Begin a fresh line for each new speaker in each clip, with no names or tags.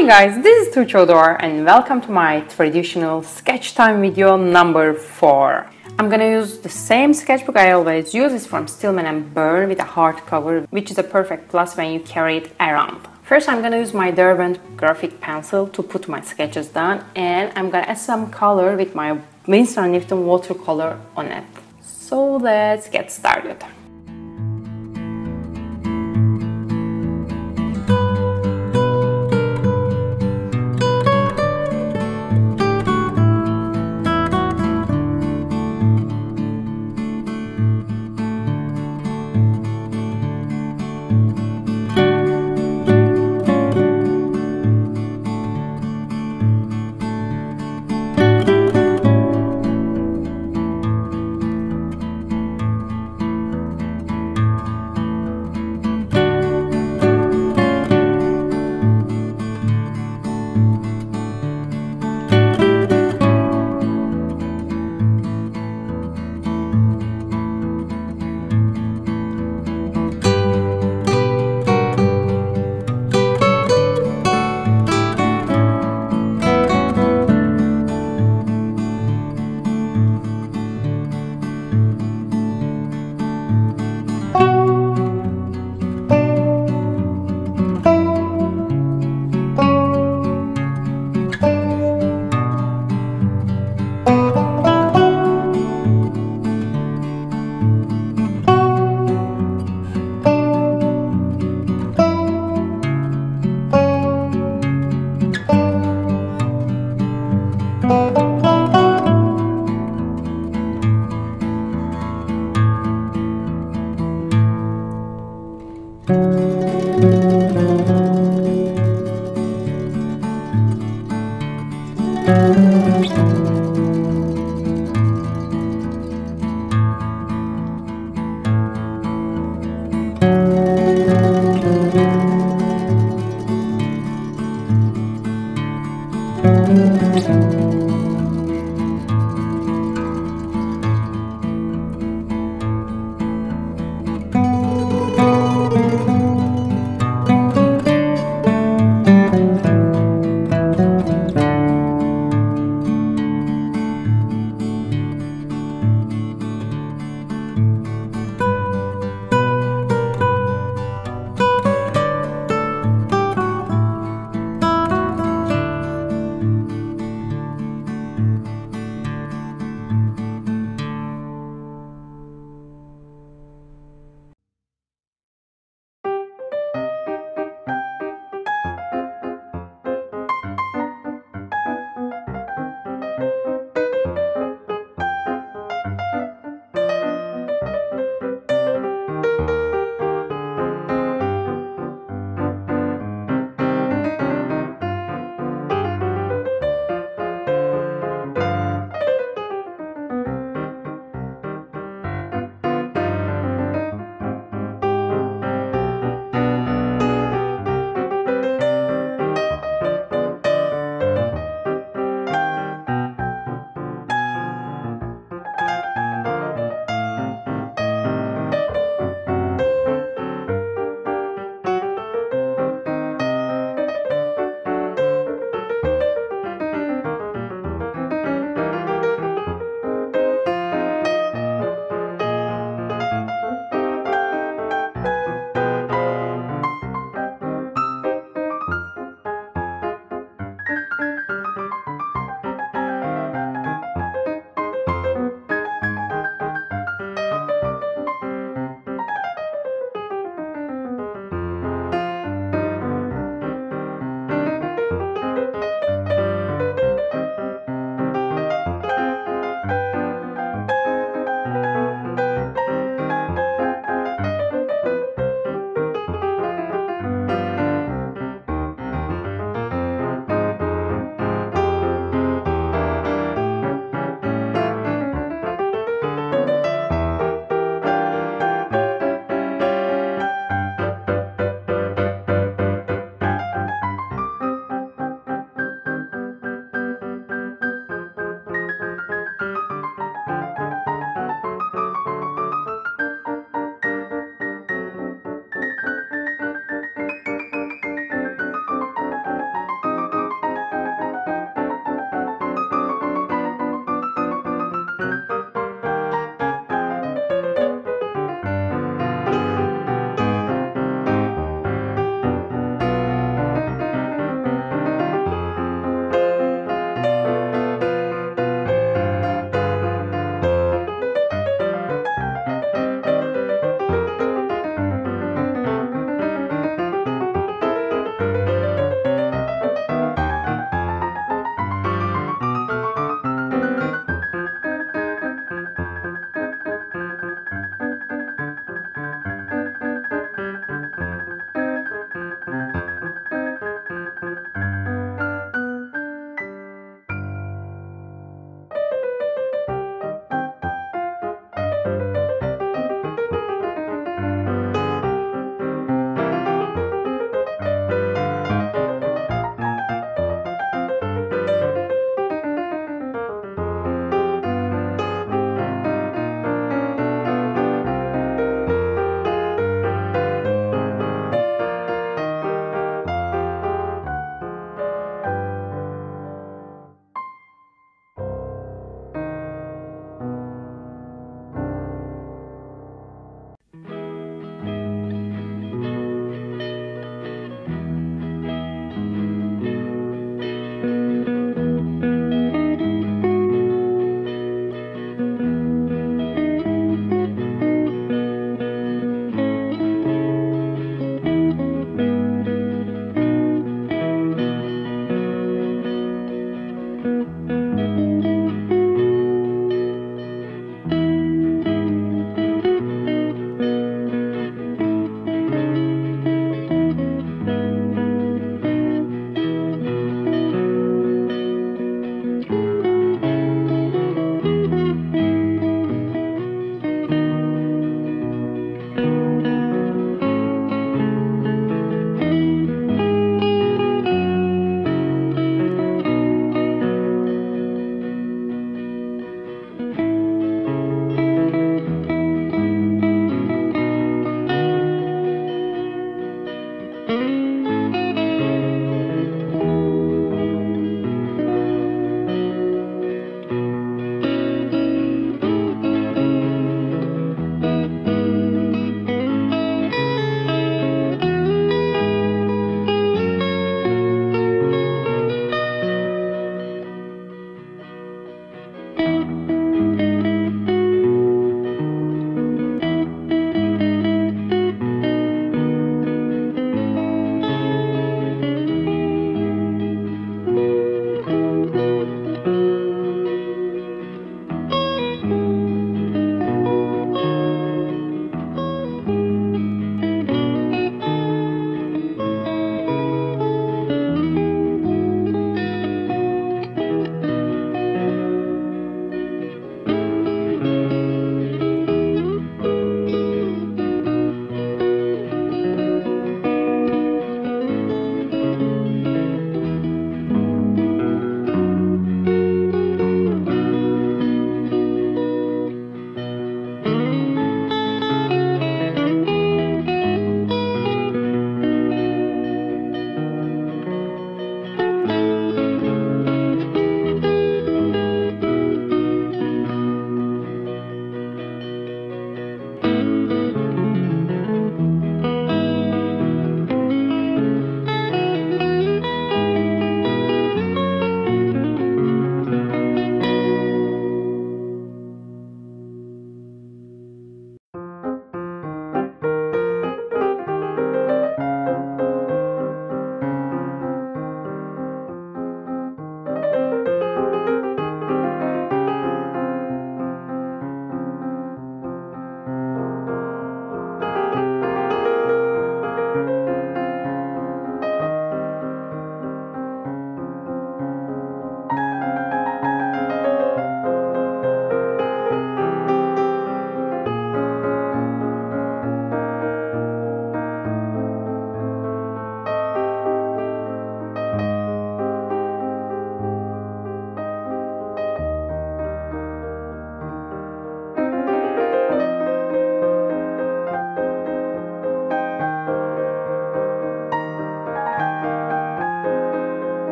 Hi guys, this is Tuchodor and welcome to my traditional sketch time video number 4. I'm gonna use the same sketchbook I always use. It's from Stillman & Bird with a hardcover, which is a perfect plus when you carry it around. First I'm gonna use my Derwent graphic pencil to put my sketches down, and I'm gonna add some color with my Winsor & Newton watercolor on it. So let's get started.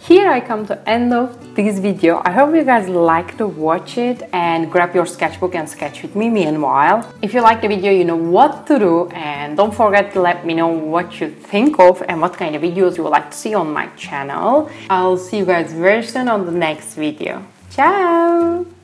Here I come to end of this video. I hope you guys like to watch it and grab your sketchbook and sketch with me meanwhile. If you like the video, you know what to do, and don't forget to let me know what you think of and what kind of videos you would like to see on my channel. I'll see you guys very soon on the next video. Ciao!